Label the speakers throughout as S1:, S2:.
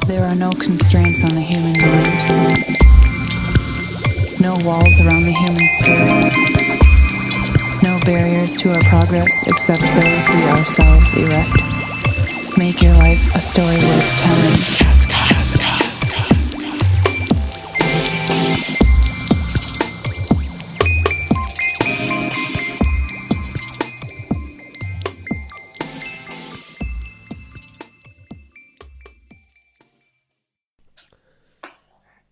S1: There are no constraints on the human mind, no walls around the human spirit, no barriers to our progress except those we ourselves erect. Make your life a story worth telling.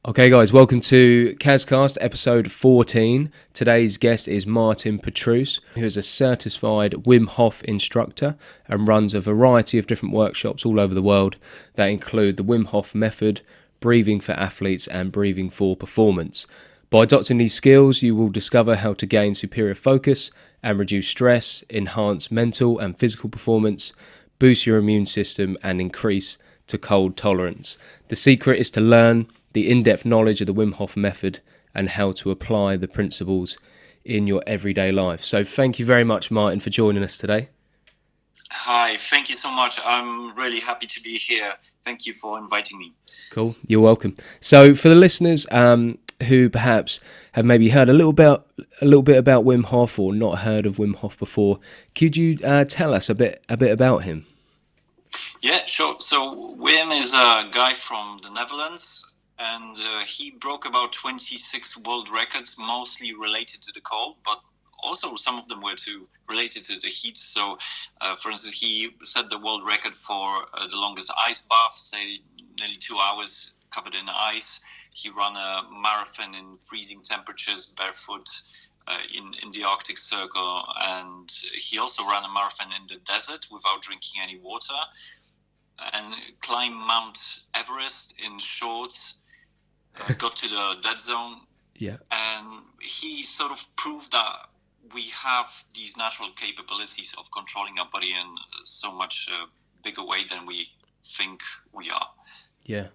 S2: Okay guys, welcome to Kazcast episode 14. Today's guest is Martin Petrus, who is a certified Wim Hof instructor and runs a variety of different workshops all over the world that include the Wim Hof Method, breathing for athletes and breathing for performance. By adopting these skills, you will discover how to gain superior focus and reduce stress, enhance mental and physical performance, boost your immune system and increase to cold tolerance. The secret is to learn the in-depth knowledge of the Wim Hof Method and how to apply the principles in your everyday life. So thank you very much, Martin, for joining us today.
S3: Hi, thank you so much. I'm really happy to be here. Thank you for inviting me.
S2: Cool, you're welcome. So for the listeners who perhaps have maybe heard a little bit about Wim Hof or not heard of Wim Hof before, could you tell us a bit about him?
S3: Yeah, sure. So Wim is a guy from the Netherlands. And he broke about 26 world records, mostly related to the cold, but also some of them were related to the heat. So, for instance, he set the world record for the longest ice bath, say nearly 2 hours covered in ice. He ran a marathon in freezing temperatures, barefoot, in the Arctic Circle. And he also ran a marathon in the desert without drinking any water, and climbed Mount Everest in shorts. Got to the dead zone, and he sort of proved that we have these natural capabilities of controlling our body in so much bigger way than we think we are.
S2: Yeah.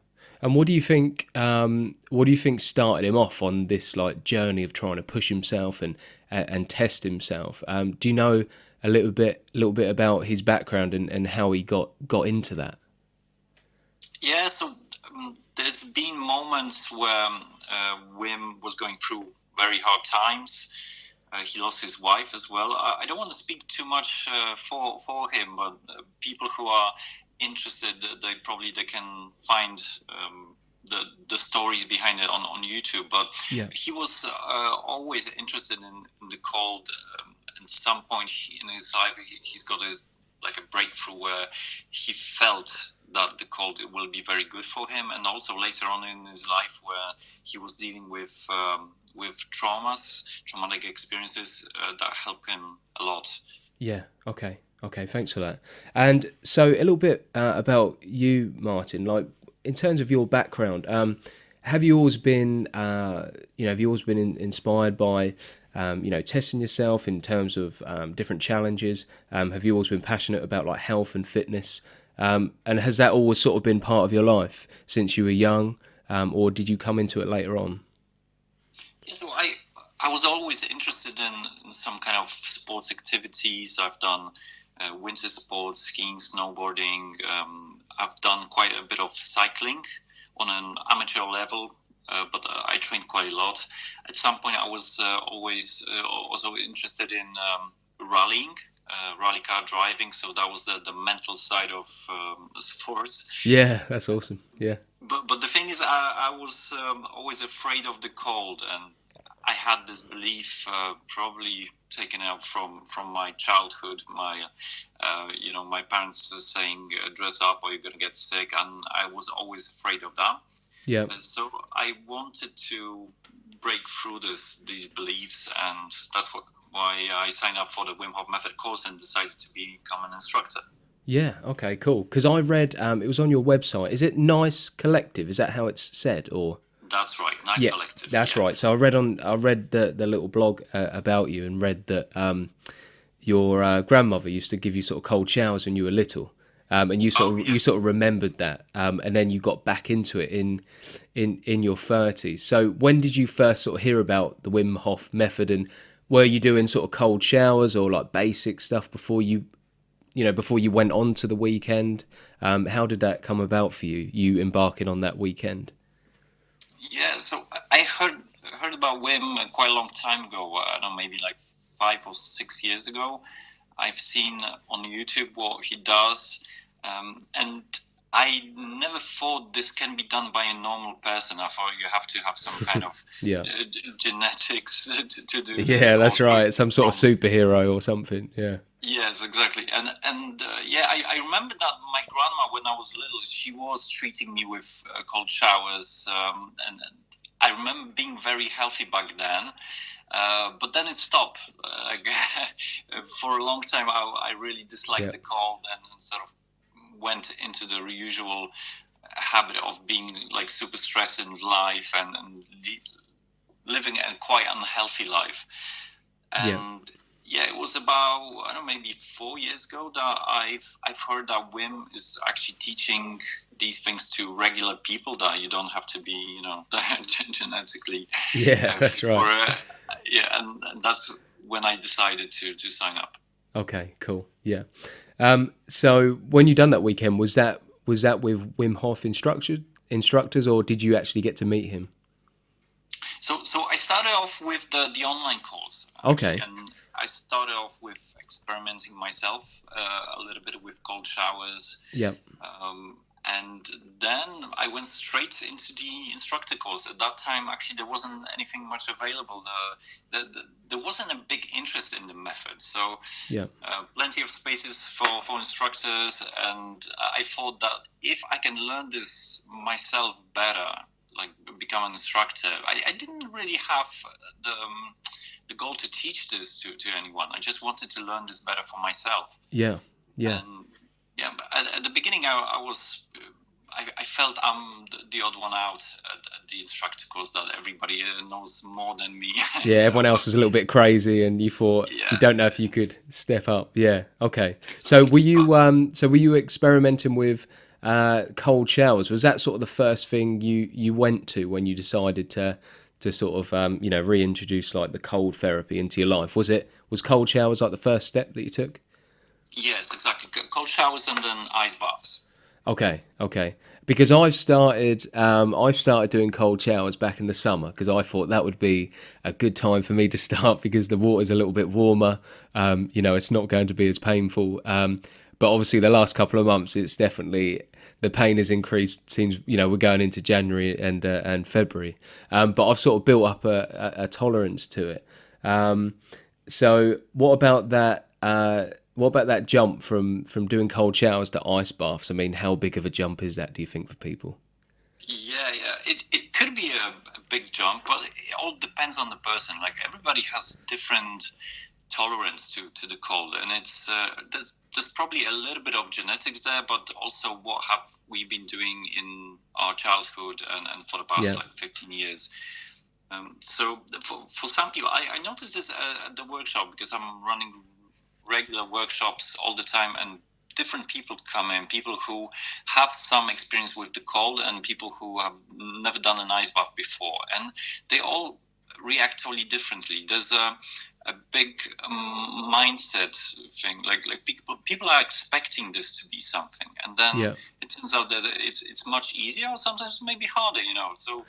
S2: And what do you think? What do you think started him off on this like journey of trying to push himself and test himself? Do you know a little bit about his background and how he got into that?
S3: Yeah. So. There's been moments where Wim was going through very hard times. He lost his wife as well. I don't want to speak too much for him, but people who are interested, they can find the stories behind it on YouTube. But he was always interested in the cold. At some point in his life, he's got a breakthrough where he felt that the cold will be very good for him, and also later on in his life where he was dealing with traumatic experiences that helped him a lot.
S2: Yeah. Okay. Thanks for that. And so a little bit about you, Martin. Like in terms of your background, have you always been, inspired by, testing yourself in terms of different challenges? Have you always been passionate about like health and fitness? And has that always sort of been part of your life since you were young, or did you come into it later on?
S3: Yeah, so I was always interested in some kind of sports activities. I've done winter sports, skiing, snowboarding. I've done quite a bit of cycling on an amateur level, but I trained quite a lot. At some point, I was always also interested in rallying. Rally car driving, so that was the mental side of sports.
S2: Yeah, that's awesome. Yeah.
S3: But the thing is, I was always afraid of the cold, and I had this belief, probably taken out from my childhood. My parents saying, "Dress up, or you're gonna get sick," and I was always afraid of that.
S2: Yeah.
S3: So I wanted to break through these beliefs, and that's why I signed up for the Wim Hof Method course and decided to become an instructor.
S2: Yeah, okay, cool. Because I read, it was on your website. Is it Nice Collective? Is that how it's said? Or
S3: That's right, Nice Collective.
S2: That's right. So I read the little blog about you and read that your grandmother used to give you sort of cold showers when you were little. And you sort of remembered that, and then you got back into it in your 30s. So when did you first sort of hear about the Wim Hof Method, and were you doing sort of cold showers or like basic stuff before you before you went on to the weekend? How did that come about for you embarking on that weekend?
S3: Yeah, so I heard about Wim quite a long time ago. I don't know, maybe like 5 or 6 years ago. I've seen on YouTube what he does, and I never thought this can be done by a normal person. I thought you have to have some kind of genetics to do this.
S2: Yeah, that's right. Some sort of superhero or something. Yeah.
S3: Yes, exactly. And I remember that my grandma, when I was little, she was treating me with cold showers, and I remember being very healthy back then. But then it stopped. For a long time, I really disliked the cold and sort of went into the usual habit of being like super stressed in life and living a quite unhealthy life. And it was about, I don't know, maybe 4 years ago that I've heard that Wim is actually teaching these things to regular people, that you don't have to be, genetically.
S2: That's right.
S3: And that's when I decided to sign up.
S2: Okay, cool. Yeah. So when you done that weekend, was that with Wim Hof instructors, or did you actually get to meet him?
S3: So I started off with the online course.
S2: Okay.
S3: And I started off with experimenting myself a little bit with cold showers.
S2: Yeah.
S3: And then I went straight into the instructor course. At that time, actually, there wasn't anything much available. There wasn't a big interest in the method. So plenty of spaces for instructors. And I thought that if I can learn this myself better, like become an instructor, I didn't really have the goal to teach this to anyone. I just wanted to learn this better for myself.
S2: Yeah.
S3: And at the beginning, I felt I'm the odd one out at the instructor course, that everybody knows more than me.
S2: Yeah, everyone else is a little bit crazy, and you thought you don't know if you could step up. Yeah, okay.
S3: Exactly.
S2: So were you experimenting with cold showers? Was that sort of the first thing you went to when you decided to sort of reintroduce like the cold therapy into your life? Was cold showers like the first step that you took?
S3: Yes, exactly. Cold showers and then ice baths.
S2: Okay. Because I've started doing cold showers back in the summer, because I thought that would be a good time for me to start, because the water's a little bit warmer. It's not going to be as painful. But obviously the last couple of months, it's definitely, the pain has increased. Seems, we're going into January and February. But I've sort of built up a tolerance to it. So what about that? What about that jump from doing cold showers to ice baths? I mean, how big of a jump is that, do you think, for people?
S3: Yeah. It could be a big jump, but it all depends on the person. Like, everybody has different tolerance to the cold, and it's there's probably a little bit of genetics there, but also what have we been doing in our childhood and for the past 15 years. So for some people, I noticed this at the workshop, because I'm running regular workshops all the time, and different people come in, people who have some experience with the cold and people who have never done an ice bath before, and they all react totally differently. There's a big mindset thing, like people are expecting this to be something, and then it turns out that it's much easier, or sometimes maybe harder, so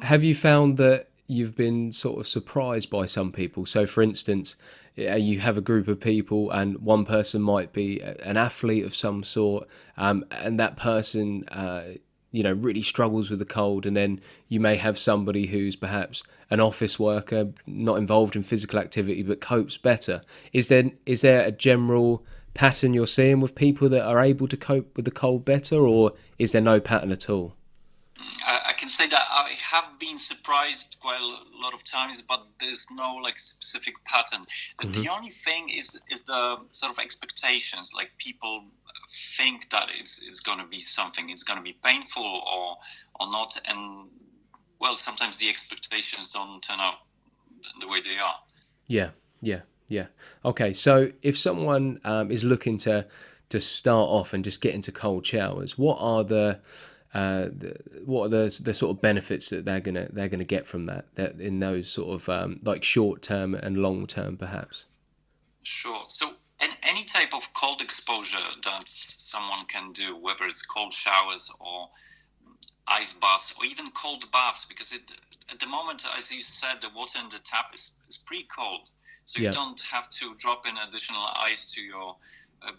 S2: have you found that you've been sort of surprised by some people? So for instance, you have a group of people, and one person might be an athlete of some sort, and that person really struggles with the cold, and then you may have somebody who's perhaps an office worker, not involved in physical activity, but copes better. Is there a general pattern you're seeing with people that are able to cope with the cold better, or is there no pattern at all?
S3: I can say that I have been surprised quite a lot of times, but there's no like specific pattern. Mm-hmm. The only thing is the sort of expectations. Like, people think that it's going to be something, it's going to be painful or not, and well, sometimes the expectations don't turn out the way they are. Yeah.
S2: Okay, so if someone is looking to start off and just get into cold showers, what are the sort of benefits that they're gonna get from that in those sort of like short term and long term, perhaps?
S3: Sure. So any type of cold exposure that someone can do, whether it's cold showers or ice baths or even cold baths, because at the moment, as you said, the water in the tap is pretty cold. So you don't have to drop in additional ice to your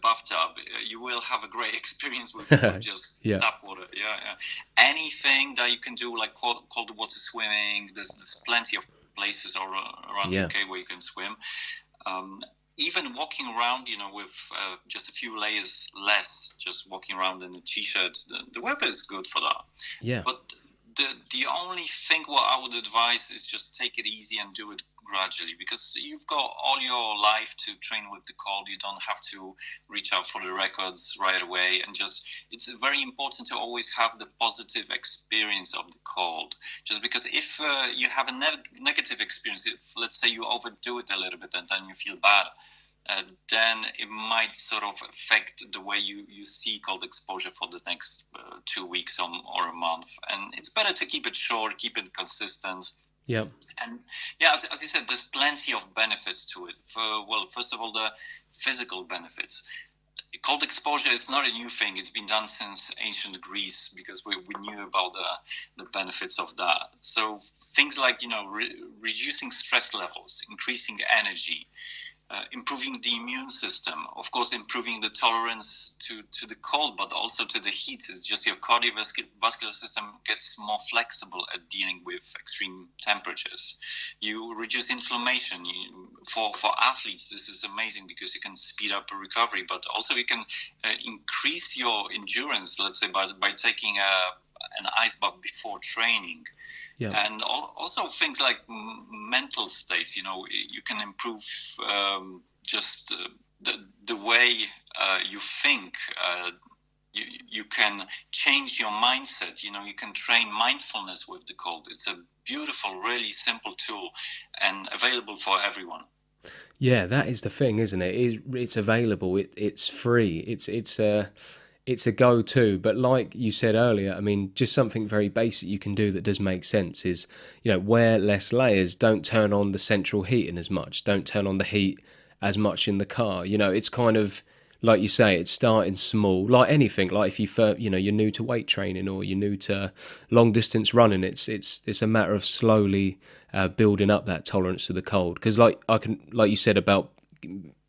S3: bathtub. You will have a great experience with just tap water. Anything that you can do, like cold water swimming, there's plenty of places around the UK where you can swim. Even walking around, with just a few layers less, just walking around in a t-shirt, the weather is good for that. Yeah. But the only thing what I would advise is just take it easy and do it gradually, because you've got all your life to train with the cold. You don't have to reach out for the records right away, and it's very important to always have the positive experience of the cold. Just because if you have a negative experience, if let's say you overdo it a little bit and then you feel bad, then it might sort of affect the way you see cold exposure for the next 2 weeks or a month. And it's better to keep it short, keep it consistent. Yeah. And as you said, there's plenty of benefits to it. First of all, the physical benefits. Cold exposure is not a new thing. It's been done since ancient Greece, because we knew about the benefits of that. So things like, reducing stress levels, increasing energy, improving the immune system, of course, improving the tolerance to the cold, but also to the heat. It's just your cardiovascular system gets more flexible at dealing with extreme temperatures. You reduce inflammation. For athletes, this is amazing because you can speed up a recovery, but also you can increase your endurance, let's say, by taking an ice bath before training. Yeah. And also things like mental states, you can improve just the way you think. You can change your mindset. You can train mindfulness with the cold. It's a beautiful, really simple tool and available for everyone.
S2: Yeah, that is the thing, isn't it? It's available. It's free. It's a go-to, but like you said earlier, I mean, just something very basic you can do that does make sense is, wear less layers, don't turn on the central heating as much, don't turn on the heat as much in the car. It's kind of, like you say, it's starting small, like anything, like if you're new to weight training or you're new to long distance running, it's a matter of slowly building up that tolerance to the cold. Because like you said about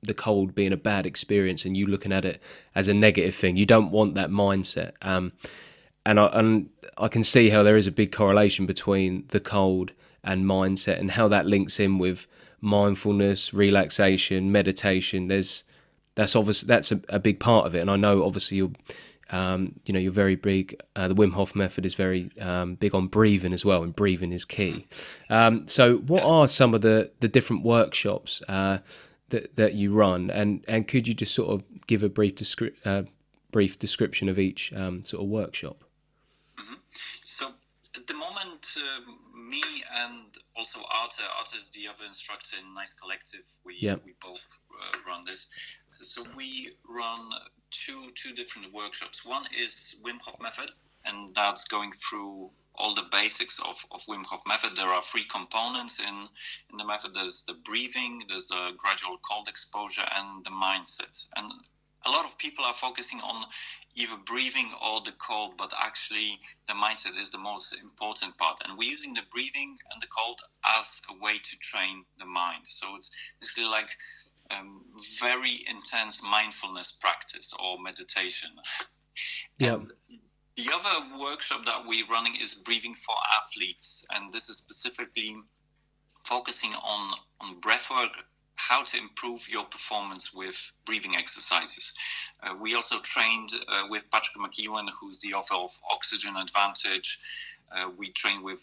S2: the cold being a bad experience and you looking at it as a negative thing, you don't want that mindset. And I can see how there is a big correlation between the cold and mindset, and how that links in with mindfulness, relaxation, meditation. That's a big part of it. And I know obviously you're very big. The Wim Hof Method is very big on breathing as well, and breathing is key. So what are some of the different workshops that you run, and could you just sort of give a brief description of each sort of workshop?
S3: Mm-hmm. So at the moment, me and also Arte is the other instructor in Nice Collective. We both run this. So we run two different workshops. One is Wim Hof Method, and that's going through all the basics of Wim Hof Method. There are 3 components in the method. There's the breathing, there's the gradual cold exposure, and the mindset. And a lot of people are focusing on either breathing or the cold, but actually the mindset is the most important part. And we're using the breathing and the cold as a way to train the mind. So it's like very intense mindfulness practice or meditation. Yeah. The other workshop that we're running is Breathing for Athletes, and this is specifically focusing on breathwork, how to improve your performance with breathing exercises. We also trained with Patrick McEwen, who's the author of Oxygen Advantage. We trained with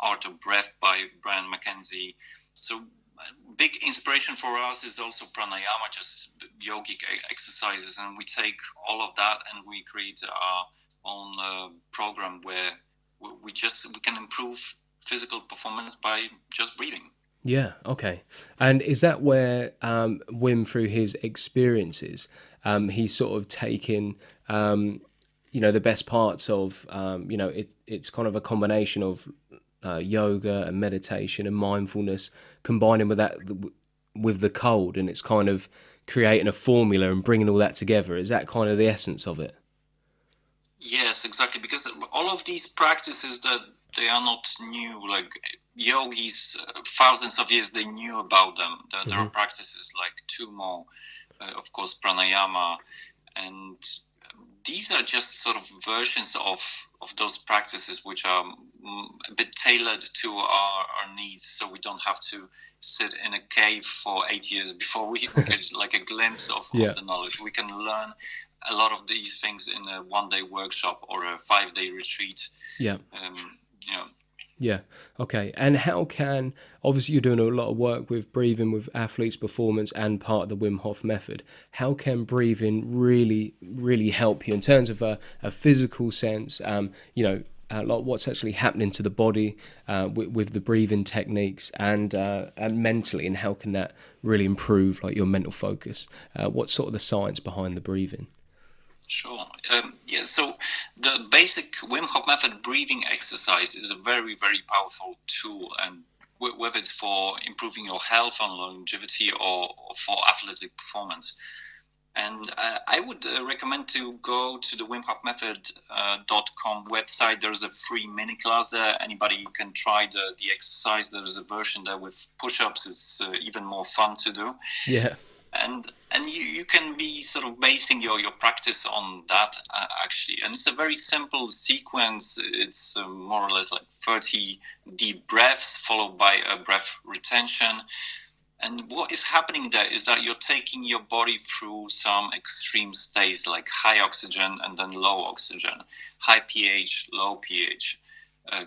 S3: Art of Breath by Brian McKenzie. So big inspiration for us is also pranayama, just yogic exercises, and we take all of that and we create our own program where we can improve physical performance by just breathing.
S2: Yeah, okay. And is that where Wim, through his experiences, he's sort of taken the best parts of it's kind of a combination of yoga and meditation and mindfulness, combining with that with the cold, and it's kind of creating a formula and bringing all that together. Is that kind of the essence of it?
S3: Yes, exactly. Because all of these practices that they are not new, like yogis, thousands of years they knew about them. There are practices like Tumo, of course, pranayama, and these are just sort of versions of those practices which are a bit tailored to our needs, so we don't have to sit in a cave for 8 years before we get like a glimpse of the knowledge. We can learn a lot of these things in a one-day workshop or a 5-day retreat.
S2: Yeah. Okay. And how can, obviously you're doing a lot of work with breathing with athletes' performance and part of the Wim Hof Method. How can breathing really, really help you in terms of a physical sense, like what's actually happening to the body with the breathing techniques and mentally, and how can that really improve like your mental focus? What's sort of the science behind the breathing?
S3: Sure. So the basic Wim Hof Method breathing exercise is a very, very powerful tool, and whether it's for improving your health and longevity or for athletic performance. And I would recommend to go to the WimHofMethod.com website. There's a free mini class there. Anybody can try the exercise. There's a version there with push-ups. It's even more fun to do.
S2: Yeah.
S3: And you can be sort of basing your practice on that, actually. And it's a very simple sequence. It's more or less like 30 deep breaths followed by a breath retention. And what is happening there is that you're taking your body through some extreme states like high oxygen and then low oxygen, high pH, low pH.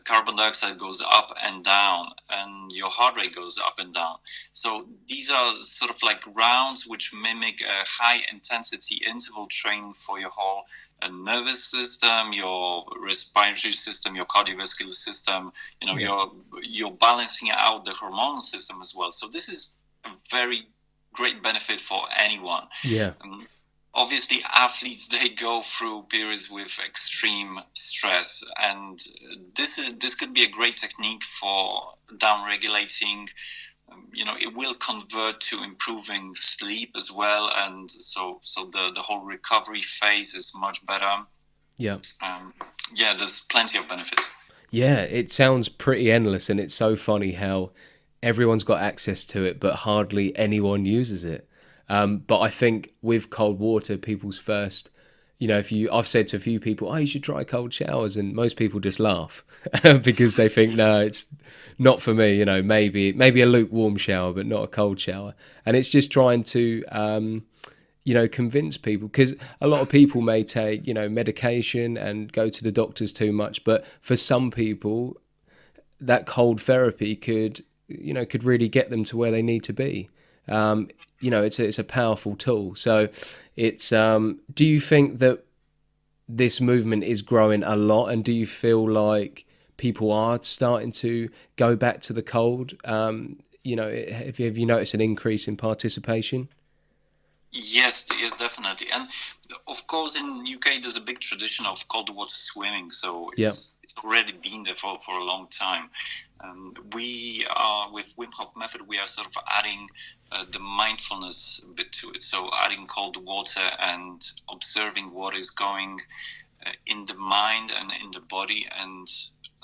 S3: Carbon dioxide goes up and down, and your heart rate goes up and down. So these are sort of like rounds which mimic a high intensity interval training for your whole nervous system, your respiratory system, your cardiovascular system. You're balancing out the hormonal system as well. So this is a very great benefit for anyone.
S2: Yeah.
S3: Obviously, athletes, they go through periods with extreme stress, and this could be a great technique for down-regulating. It will convert to improving sleep as well, and so the whole recovery phase is much better.
S2: Yeah.
S3: There's plenty of benefits.
S2: Yeah, it sounds pretty endless, and it's so funny how everyone's got access to it, but hardly anyone uses it. But I think with cold water, people's first, I've said to a few people, you should try cold showers, and most people just laugh because they think, no, it's not for me. Maybe a lukewarm shower, but not a cold shower. And it's just trying to, convince people, because a lot of people may take, medication and go to the doctors too much. But for some people, that cold therapy could really get them to where they need to be. It's a powerful tool. So it's, do you think that this movement is growing a lot, and do you feel like people are starting to go back to the cold? Have you noticed an increase in participation?
S3: Yes, definitely. And of course, in UK, there's a big tradition of cold water swimming. So it's already been there for a long time. We are, with Wim Hof Method, we are sort of adding the mindfulness bit to it. So adding cold water and observing what is going in the mind and in the body, and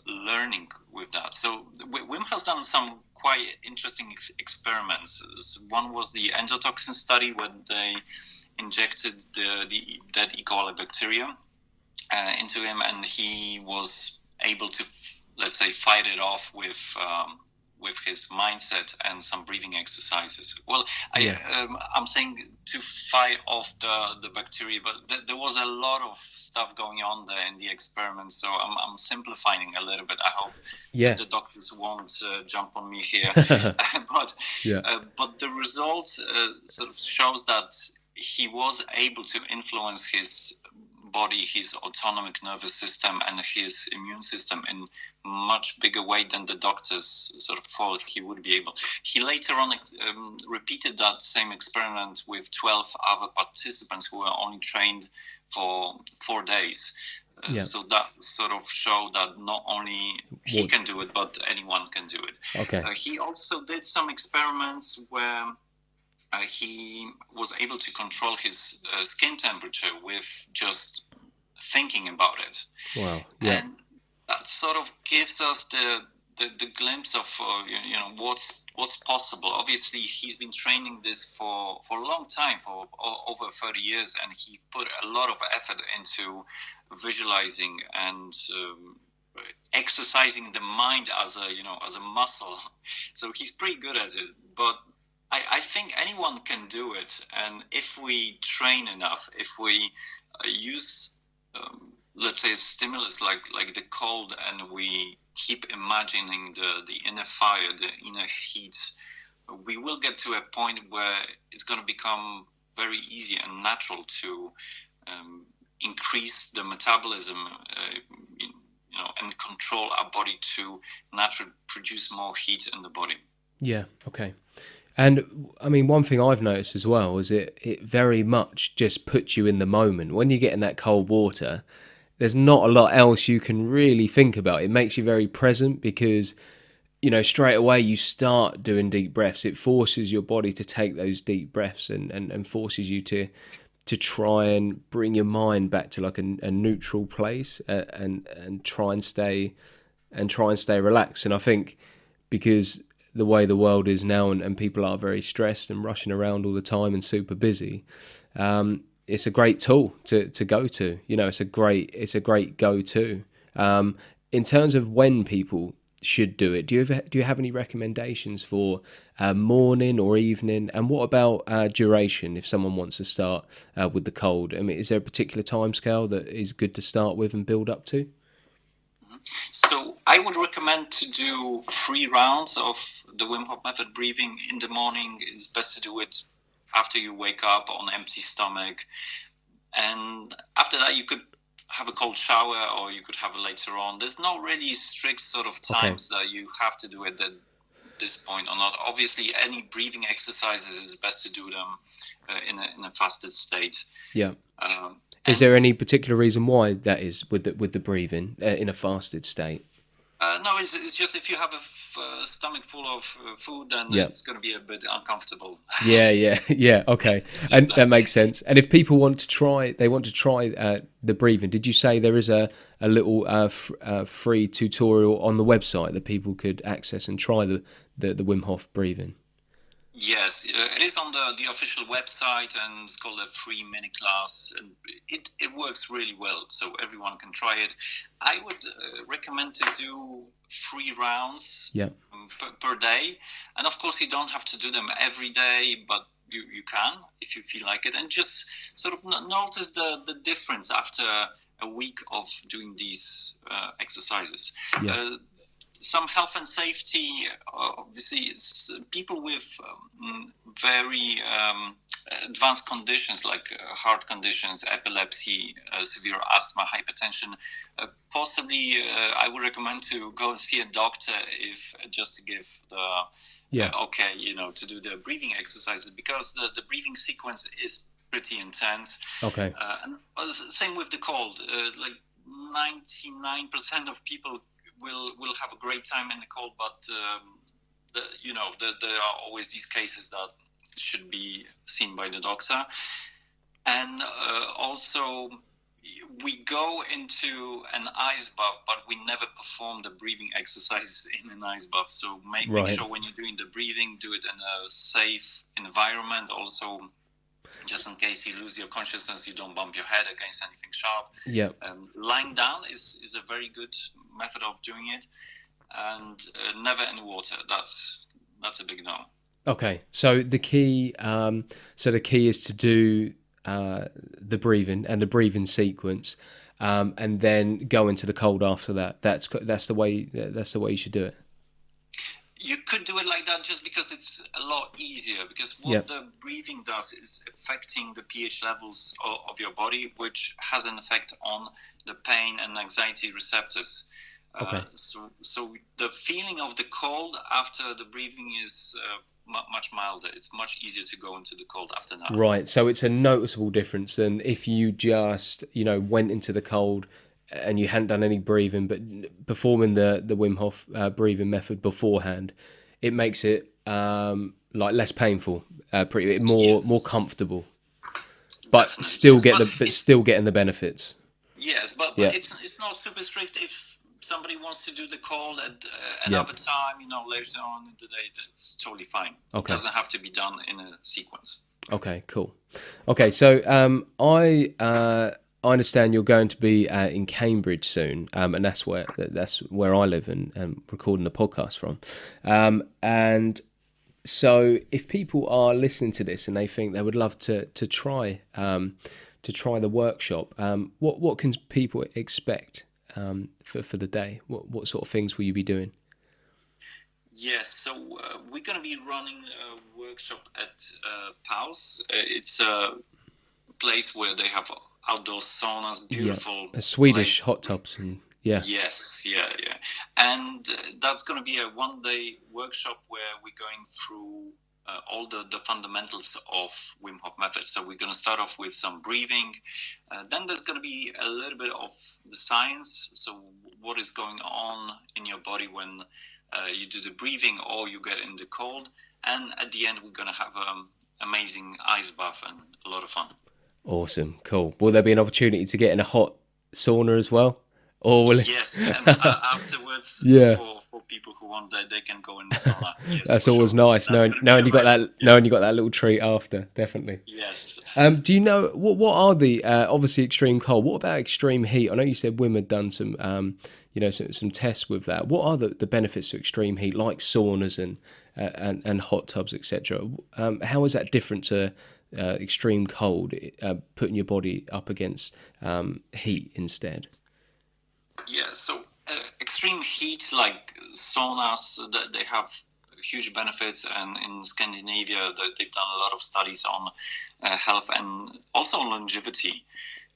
S3: learning with that. So Wim has done some quite interesting experiments. One was the endotoxin study, where they injected the dead E. coli bacteria into him, and he was able to, let's say, fight it off with his mindset and some breathing exercises. Well, I'm saying to fight off the bacteria, but there was a lot of stuff going on there in the experiment, so I'm simplifying a little bit. I hope the doctors won't jump on me here. But the result sort of shows that he was able to influence his body, his autonomic nervous system, and his immune system in much bigger way than the doctors sort of thought he would be able. He later on repeated that same experiment with 12 other participants who were only trained for 4 days. So that sort of showed that not only he can do it, but anyone can do it.
S2: Okay.
S3: He also did some experiments where he was able to control his skin temperature with just thinking about it.
S2: Wow. Yeah.
S3: And that sort of gives us the glimpse of what's possible. Obviously, he's been training this for a long time, for over 30 years, and he put a lot of effort into visualizing and exercising the mind as a muscle. So he's pretty good at it. But I think anyone can do it, and if we train enough, if we use let's say a stimulus like the cold, and we keep imagining the inner fire, the inner heat, we will get to a point where it's going to become very easy and natural to increase the metabolism, and control our body to naturally produce more heat in the body.
S2: Yeah. Okay. And I mean, one thing I've noticed as well is it very much just puts you in the moment. When you get in that cold water, there's not a lot else you can really think about. It makes you very present because, straight away you start doing deep breaths. It forces your body to take those deep breaths and forces you to try and bring your mind back to like a neutral place and try and stay relaxed. And I think because the way the world is now and people are very stressed and rushing around all the time and super busy, it's a great tool to go to. It's a great go-to. In terms of when people should do it, do you have any recommendations for morning or evening? And what about duration if someone wants to start with the cold? I mean, is there a particular time scale that is good to start with and build up to?
S3: So I would recommend to do 3 rounds of the Wim Hof Method breathing in the morning. It's best to do it after you wake up on empty stomach. And after that, you could have a cold shower, or you could have it later on. There's no really strict sort of times that you have to do it at this point or not. Obviously, any breathing exercises is best to do them in a fasted state.
S2: Yeah. Is there any particular reason why that is with the breathing in a fasted state?
S3: No, it's just if you have a stomach full of food, then it's going to be a bit uncomfortable.
S2: Yeah. Okay, and that makes sense. And if people want to try the breathing, did you say there is a little free tutorial on the website that people could access and try the Wim Hof breathing?
S3: Yes, it is on the official website, and it's called a free mini class, and it works really well, so everyone can try it. I would recommend to do 3 rounds per day, and of course you don't have to do them every day, but you can if you feel like it, and just sort of notice the difference after a week of doing these exercises. Some health and safety, obviously, it's people with very advanced conditions like heart conditions, epilepsy, severe asthma, hypertension. Possibly, I would recommend to go and see a doctor just to give the okay, to do the breathing exercises, because the breathing sequence is pretty intense. Okay. And same with the cold. Like 99% of people will have a great time in the cold, but there are always these cases that should be seen by the doctor. And also, we go into an ice bath, but we never perform the breathing exercises in an ice bath. So make sure when you're doing the breathing, do it in a safe environment. Also, just in case you lose your consciousness, you don't bump your head against anything sharp. Yeah. Lying down is a very good method of doing it, and never in water. That's a big no.
S2: Okay, so the key is to do the breathing and the breathing sequence, and then go into the cold after that. That's the way you should do it.
S3: You could do it like that just because it's a lot easier, because what the breathing does is affecting the pH levels of your body, which has an effect on the pain and anxiety receptors. Okay. So the feeling of the cold after the breathing is much milder. It's much easier to go into the cold after that. Right.
S2: So it's a noticeable difference than if you just, went into the cold and you hadn't done any breathing, but performing the Wim Hof breathing method beforehand, it makes it like less painful, pretty more
S3: Yes.
S2: more comfortable, but
S3: Definitely,
S2: still
S3: yes.
S2: get
S3: But
S2: still getting the benefits.
S3: yes, but
S2: Yeah,
S3: it's not super strict. If somebody wants to do the call at
S2: yeah.
S3: another time, later on in the day, that's totally fine. It
S2: Okay.
S3: doesn't have to be done in a sequence.
S2: Okay, cool. Okay, so I understand you're going to be in Cambridge soon, and that's where I live and recording the podcast from. And so, if people are listening to this and they think they would love to try the workshop, what can people expect for the day? What sort of things will you be doing?
S3: Yes, so we're going to be running a workshop at Paus. It's a place where they have outdoor saunas, beautiful.
S2: Yeah, Swedish
S3: place.
S2: hot tubs and yeah.
S3: Yes, yeah. And that's going to be a one-day workshop where we're going through all the fundamentals of Wim Hof Method. So we're going to start off with some breathing. Then there's going to be a little bit of the science. So what is going on in your body when you do the breathing or you get in the cold. And at the end, we're going to have an amazing ice bath and a lot of fun.
S2: Awesome, cool. Will there be an opportunity to get in a hot sauna as well? Or will it...
S3: Yes, and afterwards,
S2: yeah.
S3: for people who want that, they can go in the sauna. Yes,
S2: that's always nice. Knowing you got that, knowing you got that little treat after, definitely.
S3: Yes.
S2: Do you know what are the obviously extreme cold? What about extreme heat? I know you said Wim had done some some tests with that. What are the benefits to extreme heat, like saunas and hot tubs, etc.? How is that different to extreme cold, putting your body up against heat instead?
S3: Yeah, so extreme heat, like saunas, they have huge benefits, and in Scandinavia, they've done a lot of studies on health and also longevity.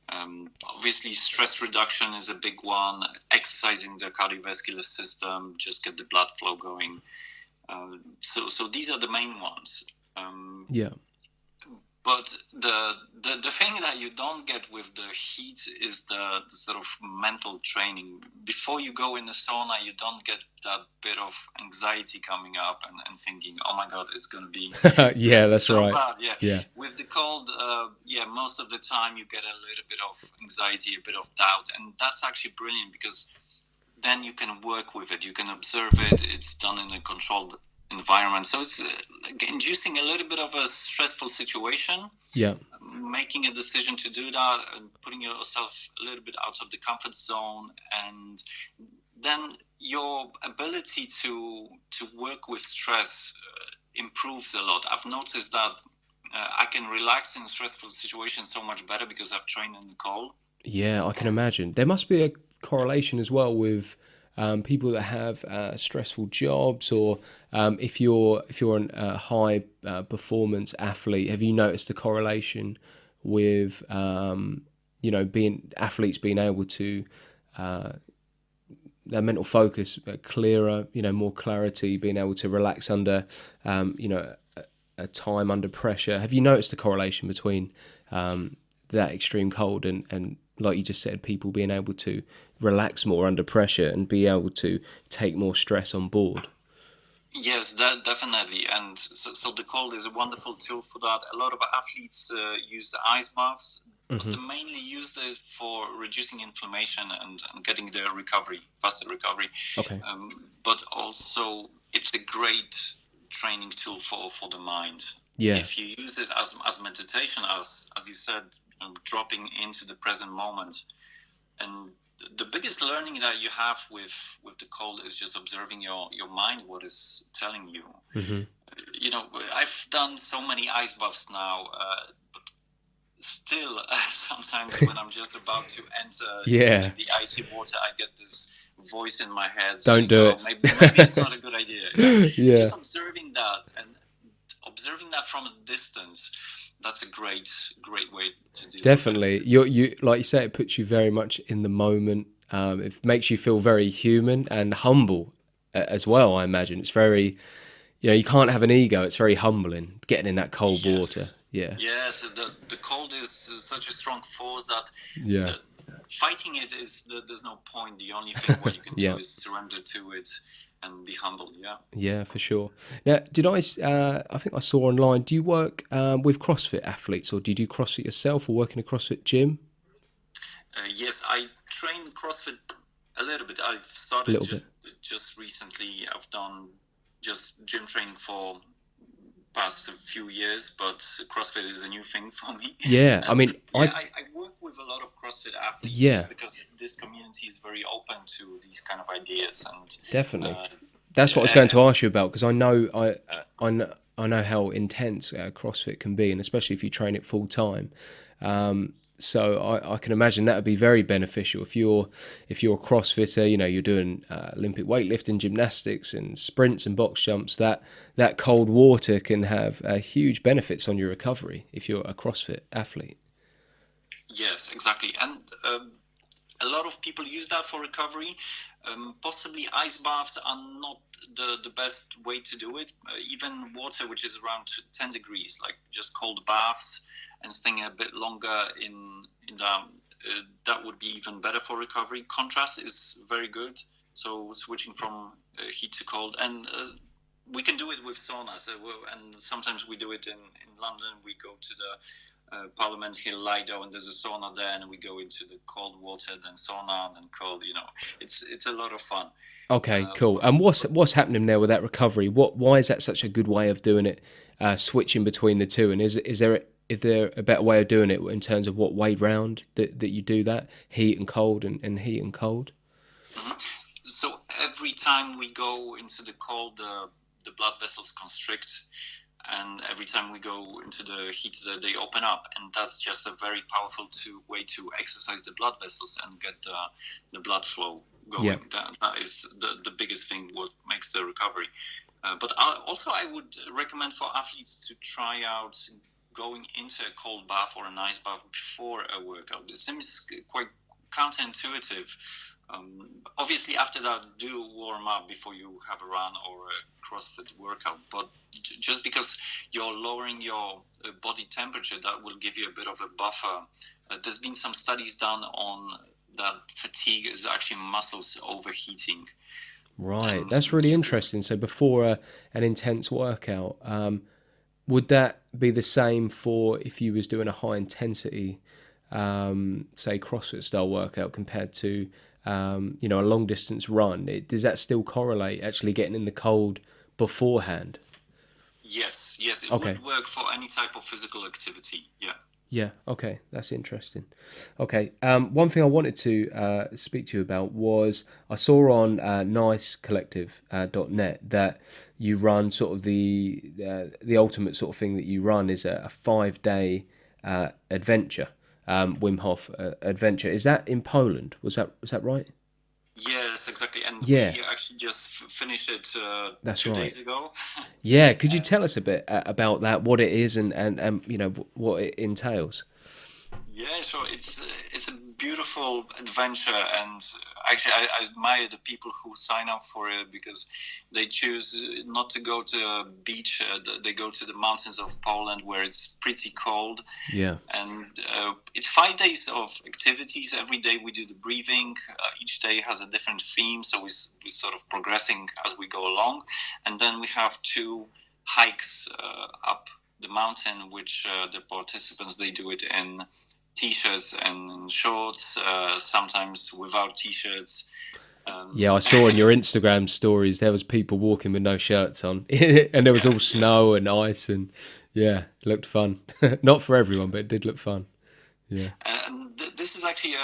S3: Obviously, stress reduction is a big one. Exercising the cardiovascular system, just get the blood flow going. So these are the main ones.
S2: Yeah.
S3: But the thing that you don't get with the heat is the sort of mental training. Before you go in the sauna, you don't get that bit of anxiety coming up and thinking, oh my God, it's going to be
S2: yeah, that's
S3: so
S2: right.
S3: bad.
S2: Yeah.
S3: With the cold, most of the time you get a little bit of anxiety, a bit of doubt. And that's actually brilliant because then you can work with it. You can observe it. It's done in a controlled environment, so it's inducing a little bit of a stressful situation.
S2: Yeah,
S3: making a decision to do that and putting yourself a little bit out of the comfort zone, and then your ability to work with stress improves a lot. I've noticed that I can relax in a stressful situation so much better because I've trained in the cold.
S2: Yeah, I can imagine. There must be a correlation as well with people that have stressful jobs, or if you're a high performance athlete. Have you noticed the correlation with being athletes being able to their mental focus clearer, more clarity, being able to relax under a time under pressure? Have you noticed the correlation between that extreme cold and like you just said, people being able to relax more under pressure and be able to take more stress on board?
S3: Yes, definitely. And so the cold is a wonderful tool for that. A lot of athletes use ice baths, but they mainly use it for reducing inflammation and getting their faster recovery.
S2: Okay.
S3: But also, it's a great training tool for the mind.
S2: Yeah.
S3: If you use it as meditation, as you said, dropping into the present moment. And the biggest learning that you have with the cold is just observing your mind, what is telling you. I've done so many ice baths now, but still sometimes when I'm just about to enter the icy water, I get this voice in my head saying,
S2: do it.
S3: Maybe it's not a good idea. Yeah. Just observing that and observing that from a distance, that's a great way to do it.
S2: Definitely. You like you say, it puts you very much in the moment. It makes you feel very human and humble as well, I imagine. It's very, you can't have an ego. It's very humbling getting in that cold water. Yeah.
S3: Yes, the cold is such a strong force that fighting it there's no point. The only thing what you can
S2: Yeah.
S3: do is surrender to it and be humble. Yeah.
S2: Yeah, for sure. Now, I think I saw online, do you work with CrossFit athletes, or do you do CrossFit yourself, or work in a CrossFit gym?
S3: Yes, I train CrossFit a little bit. I've
S2: A
S3: started
S2: little bit.
S3: just recently. I've done just gym training for past a few years, but CrossFit is a new thing for me.
S2: Yeah, I mean,
S3: I work with a lot of CrossFit athletes
S2: Yeah.
S3: just because this community is very open to these kind of ideas. And
S2: Definitely. That's what I was going to ask you about, because I know how intense CrossFit can be, and especially if you train it full time. So I can imagine that would be very beneficial if you're a CrossFitter. You know, you're doing Olympic weightlifting, gymnastics, and sprints and box jumps. That cold water can have huge benefits on your recovery if you're a CrossFit athlete.
S3: Yes, exactly. And a lot of people use that for recovery. Possibly ice baths are not the best way to do it. Even water, which is around 10 degrees, like just cold baths and staying a bit longer in that would be even better for recovery. Contrast is very good. So switching from heat to cold. And we can do it with saunas. And sometimes we do it in London. We go to the Parliament Hill Lido, and there's a sauna there, and we go into the cold water, then sauna, and then cold. You know, it's a lot of fun.
S2: Okay, cool. And what's happening there with that recovery? Why is that such a good way of doing it? Switching between the two, and is there a better way of doing it in terms of what way round that you do that, heat and cold and heat and cold?
S3: Mm-hmm. So every time we go into the cold, the blood vessels constrict. And every time we go into the heat, they open up, and that's just a very powerful way to exercise the blood vessels and get the blood flow going.
S2: Yeah.
S3: That is the biggest thing what makes the recovery. But I would recommend for athletes to try out going into a cold bath or an ice bath before a workout. It seems quite counterintuitive. Obviously, after that, do warm up before you have a run or a CrossFit workout. But just because you're lowering your body temperature, that will give you a bit of a buffer. There's been some studies done on that fatigue is actually muscles overheating.
S2: Right, that's really interesting. So before an intense workout, would that be the same for if you was doing a high intensity, say CrossFit style workout compared to a long distance run? Does that still correlate, actually getting in the cold beforehand?
S3: Yes, it would work for any type of physical activity.
S2: Yeah, okay, that's interesting. Okay, one thing I wanted to speak to you about was I saw on nicecollective.net that you run sort of the ultimate sort of thing that you run is a 5-day adventure, Wim Hof adventure. Is that in Poland? Was that right?
S3: Yes, exactly. And
S2: Yeah.
S3: we actually just finished it
S2: That's
S3: 2
S2: right.
S3: days ago.
S2: Yeah, could you tell us a bit about that, what it is and what it entails?
S3: Yeah, sure. It's a beautiful adventure, and actually, I admire the people who sign up for it because they choose not to go to a beach. They go to the mountains of Poland where it's pretty cold.
S2: Yeah.
S3: And it's 5 days of activities. Every day we do the breathing. Each day has a different theme, so we're sort of progressing as we go along. And then we have 2 hikes up the mountain, which the participants, they do it in T-shirts and shorts, sometimes without T-shirts.
S2: Yeah, I saw on your Instagram stories there was people walking with no shirts on, and there was all snow and ice, and yeah, it looked fun. Not for everyone, but it did look fun. Yeah.
S3: And this is actually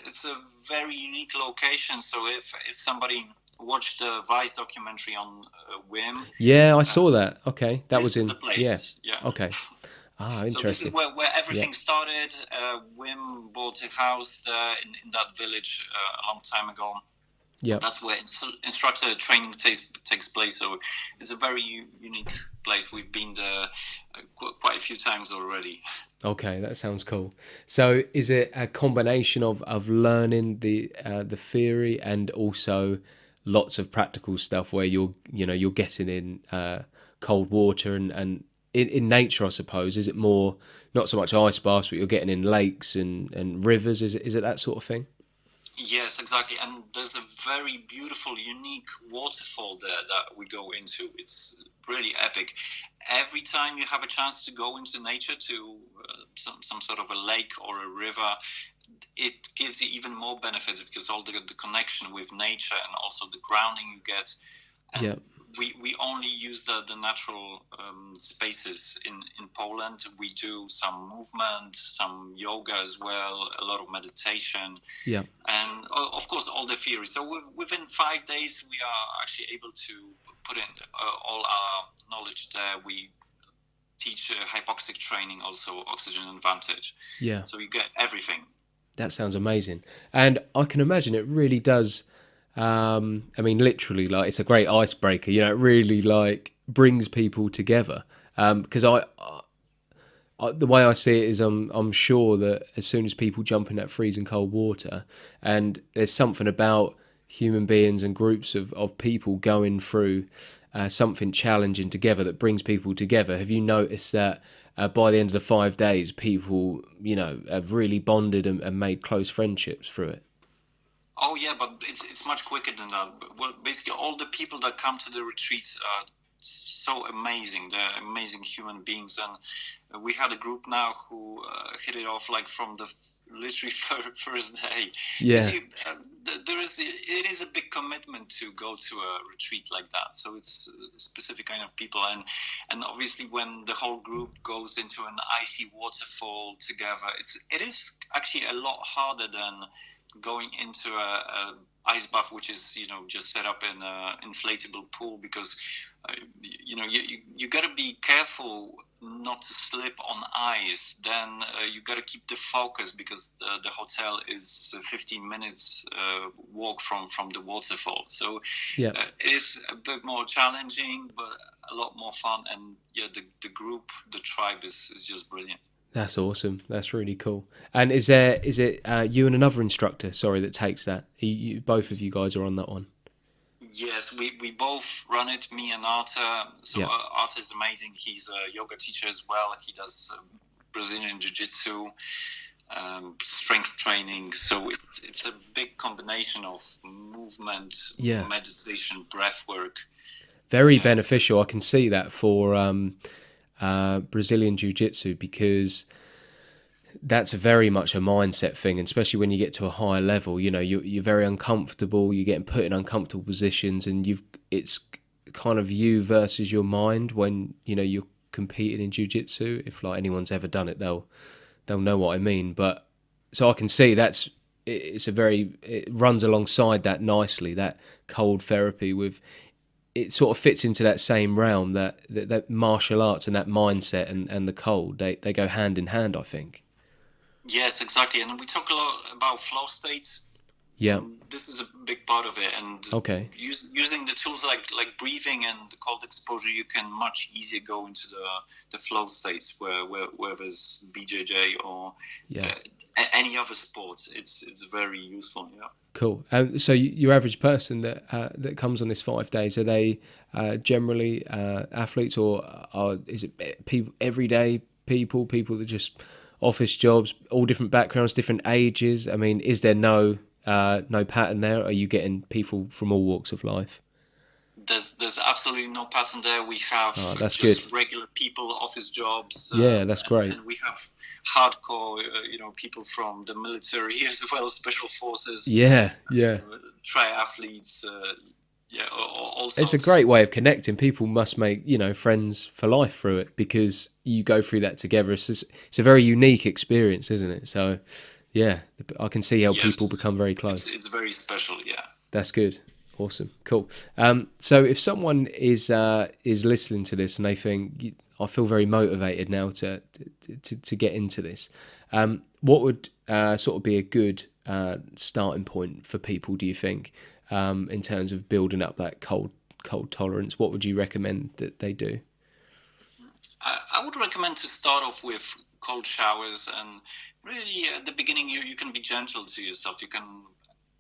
S3: it's a very unique location. So if somebody watched the Vice documentary on Wim,
S2: Yeah, I saw that. Okay, that
S3: this
S2: was
S3: is
S2: in
S3: the place. Yeah.
S2: Okay. Ah,
S3: So this is
S2: interesting.
S3: where everything started. Wim bought a house there in that village a long time ago.
S2: Yeah.
S3: That's where instructor training takes place. So it's a very unique place. We've been there quite a few times already.
S2: Okay, that sounds cool. So is it a combination of learning the theory and also lots of practical stuff where you're getting in cold water and in nature, I suppose? Is it more not so much ice baths, but you're getting in lakes and rivers? Is it that sort of thing?
S3: Yes, exactly. And there's a very beautiful, unique waterfall there that we go into. It's really epic. Every time you have a chance to go into nature, to some sort of a lake or a river, it gives you even more benefits because all the connection with nature and also the grounding you get. And
S2: Yeah.
S3: we only use the natural spaces in Poland. We do some movement, some yoga as well, a lot of meditation,
S2: Yeah.
S3: and of course all the theory. So within 5 days, we are actually able to put in all our knowledge there. We teach hypoxic training, also oxygen advantage.
S2: Yeah.
S3: So you get everything.
S2: That sounds amazing. And I can imagine it really does. I mean, literally, like, it's a great icebreaker. You know, it really like brings people together. Because the way I see it is, I'm sure that as soon as people jump in that freezing cold water, and there's something about human beings and groups of people going through something challenging together that brings people together. Have you noticed that by the end of the 5 days, people, you know, have really bonded and made close friendships through it?
S3: Oh yeah, but it's much quicker than that. Well, basically, all the people that come to the retreats are so amazing. They're amazing human beings, and we had a group now who hit it off like from the literally first day.
S2: Yeah.
S3: You see, it is a big commitment to go to a retreat like that. So it's a specific kind of people, and obviously when the whole group goes into an icy waterfall together, it is actually a lot harder than going into a ice bath, which is, you know, just set up in an inflatable pool, because you know, you got to be careful not to slip on ice. Then you got to keep the focus, because the hotel is 15 minutes walk from the waterfall. So
S2: Yeah.
S3: it is a bit more challenging, but a lot more fun. And yeah, the group, the tribe is just brilliant.
S2: That's awesome. That's really cool. And is it you and another instructor, sorry, that takes that? Both of you guys are on that one?
S3: Yes, we both run it, me and Arta. So
S2: Yeah.
S3: Arta is amazing. He's a yoga teacher as well. He does Brazilian Jiu-Jitsu, strength training. So it's a big combination of movement,
S2: Yeah.
S3: meditation, breath work.
S2: Very beneficial. I can see that for Brazilian Jiu-Jitsu, because that's very much a mindset thing, and especially when you get to a higher level, you know, you're very uncomfortable, you're getting put in uncomfortable positions, and it's kind of you versus your mind when, you know, you're competing in jiu-jitsu. If like anyone's ever done it, they'll know what I mean. But so I can see it runs alongside that nicely, that cold therapy. With it sort of fits into that same realm, that martial arts and that mindset and the cold, they go hand in hand, I think.
S3: Yes, exactly. And we talk a lot about flow states.
S2: Yeah.
S3: This is a big part of it. And
S2: Okay.
S3: using the tools like breathing and the cold exposure, you can much easier go into the flow states where there's BJJ or any other sport. It's very useful. Yeah.
S2: Cool. So your average person that comes on this 5 days, are they generally athletes, or is it people, everyday people that just office jobs, all different backgrounds, different ages? I mean, is there no pattern there? Are you getting people from all walks of life?
S3: There's absolutely no pattern there. We have
S2: that's
S3: just
S2: good.
S3: regular people, office jobs.
S2: Yeah, that's great.
S3: And we have hardcore, people from the military as well, special forces.
S2: Yeah.
S3: Triathletes. All sorts.
S2: It's a great way of connecting. People must make, you know, friends for life through it, because you go through that together. It's a very unique experience, isn't it? So, yeah, I can see how people become very close.
S3: It's very special, yeah.
S2: That's good. Awesome. Cool. So if someone is listening to this and they think, I feel very motivated now to get into this, what would sort of be a good starting point for people, do you think, in terms of building up that cold tolerance? What would you recommend that they do?
S3: I would recommend to start off with cold showers, and really at the beginning you can be gentle to yourself. You can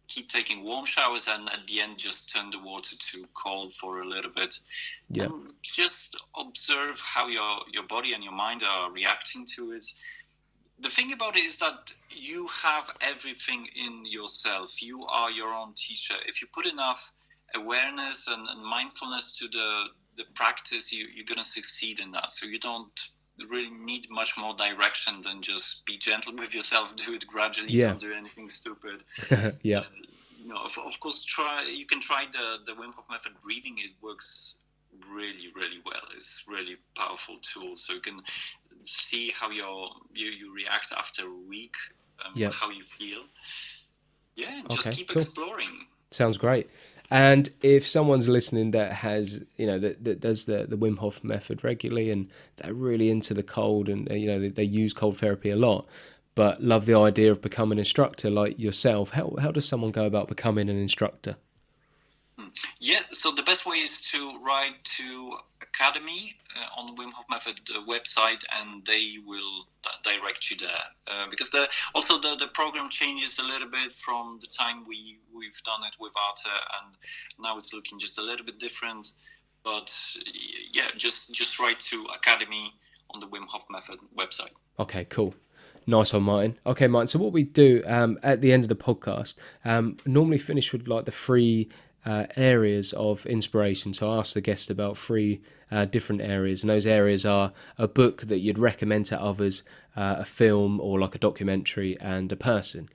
S3: keep taking warm showers, and at the end just turn the water to cold for a little bit.
S2: Yeah.
S3: And just observe how your body and your mind are reacting to it. the thing about it is that you have everything in yourself. You are your own teacher. If you put enough awareness and mindfulness to the practice, you're going to succeed in that. So you don't really need much more direction than just be gentle with yourself, do it gradually, don't do anything stupid.
S2: Yeah.
S3: Of course, you can try the Wim Hof Method breathing. It works really, really well. It's really powerful tool. So you can see how you react after a week, how you feel. Yeah, just keep exploring.
S2: Sounds great. And if someone's listening that has, that does the Wim Hof Method regularly, and they're really into the cold, and they use cold therapy a lot, but love the idea of becoming an instructor like yourself, how does someone go about becoming an instructor?
S3: Yeah, so the best way is to write to Academy on the Wim Hof Method website, and they will direct you there. Because the program changes a little bit from the time we've done it with Arte, and now it's looking just a little bit different. But yeah, just write to Academy on the Wim Hof Method website. Okay,
S2: cool. Nice one, Martin. Okay, Martin, so what we do at the end of the podcast, normally finish with like the three areas of inspiration. So I ask the guest about three different areas, and those areas are a book that you'd recommend to others, a film or like a documentary, and a person.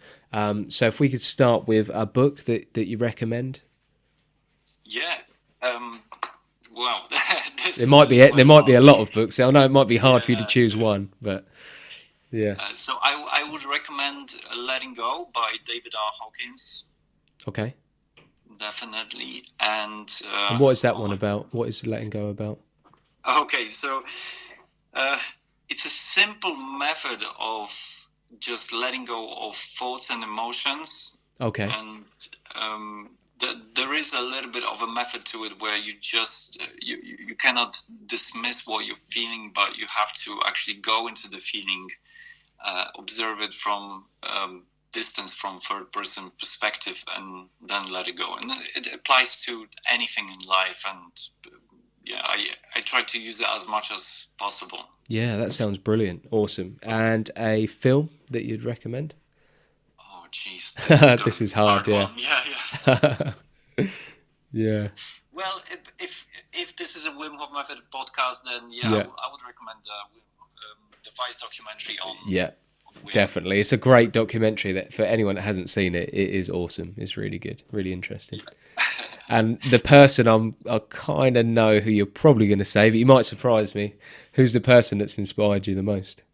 S2: So if we could start with a book that you recommend.
S3: Yeah. Well,
S2: there might be a lot of books. I know it might be hard for you to choose one, but yeah.
S3: So I would recommend Letting Go by David R. Hawkins.
S2: Okay.
S3: Definitely. And
S2: what is that one about? What is Letting Go about?
S3: Okay, so it's a simple method of just letting go of thoughts and emotions.
S2: Okay.
S3: And there is a little bit of a method to it where you just you cannot dismiss what you're feeling, but you have to actually go into the feeling, observe it from distance, from third person perspective, and then let it go. And it applies to anything in life, and yeah, I try to use it as much as possible.
S2: Yeah, that sounds brilliant. Awesome. And a film that you'd recommend?
S3: Oh jeez,
S2: this is hard. Yeah. Yeah.
S3: Well, if this is a Wim Hof Method podcast, then I would recommend the Vice documentary on.
S2: Yeah. Definitely. It's a great documentary that for anyone that hasn't seen it, it is awesome. It's really good, really interesting. And the person I kind of know who you're probably going to say, but you might surprise me. Who's the person that's inspired you the most?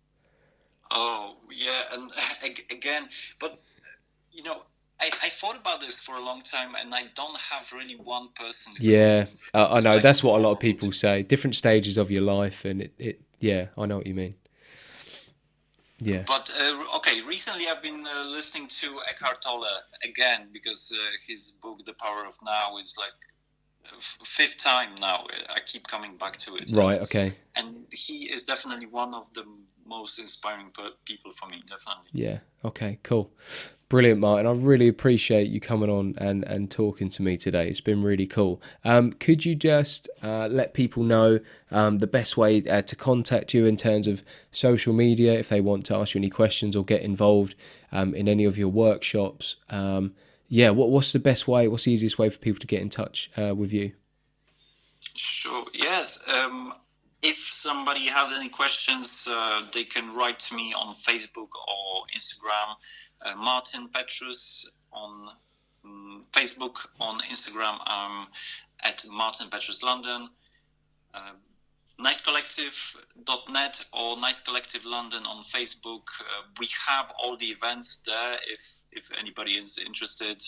S3: Oh, yeah. And again, but I thought about this for a long time, and I don't have really one person.
S2: Yeah, I know. That's what a lot of people say. Different stages of your life, and it I know what you mean. Yeah.
S3: But okay, recently I've been listening to Eckhart Tolle again, because his book The Power of Now is like fifth time now. I keep coming back to it.
S2: Right. Okay.
S3: And he is definitely one of the most inspiring people for me. Definitely.
S2: Yeah. Okay. Cool. Brilliant, Martin. I really appreciate you coming on and talking to me today. It's been really cool. Could you just let people know the best way to contact you in terms of social media if they want to ask you any questions or get involved in any of your workshops? What's the best way? What's the easiest way for people to get in touch with you?
S3: Sure. Yes. If somebody has any questions, they can write to me on Facebook or Instagram. Martin Petrus on Facebook, on Instagram, at Martin Petrus London, nicecollective.net or Nice Collective London on Facebook. We have all the events there if anybody is interested.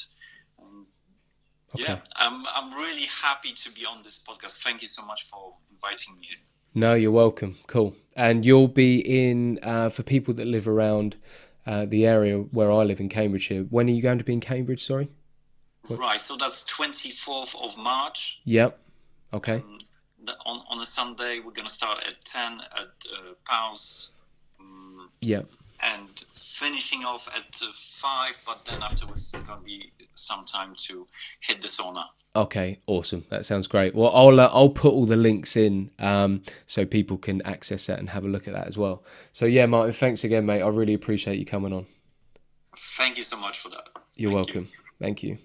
S3: Okay. Yeah, I'm really happy to be on this podcast. Thank you so much for inviting me.
S2: No, you're welcome. Cool. And you'll be in, for people that live around the area where I live in Cambridgeshire. When are you going to be in Cambridge, sorry?
S3: Right, so that's 24th of March.
S2: Yep. Okay.
S3: On a Sunday, we're going to start at 10 at Powell's.
S2: Yep.
S3: and finishing off at 5, but then afterwards it's going to be some time to hit the sauna.
S2: Okay, awesome. That sounds great. Well, I'll put all the links in so people can access that and have a look at that as well. So yeah, Martin, thanks again, mate. I really appreciate you coming on.
S3: Thank you so much for that.
S2: You're welcome. Thank you.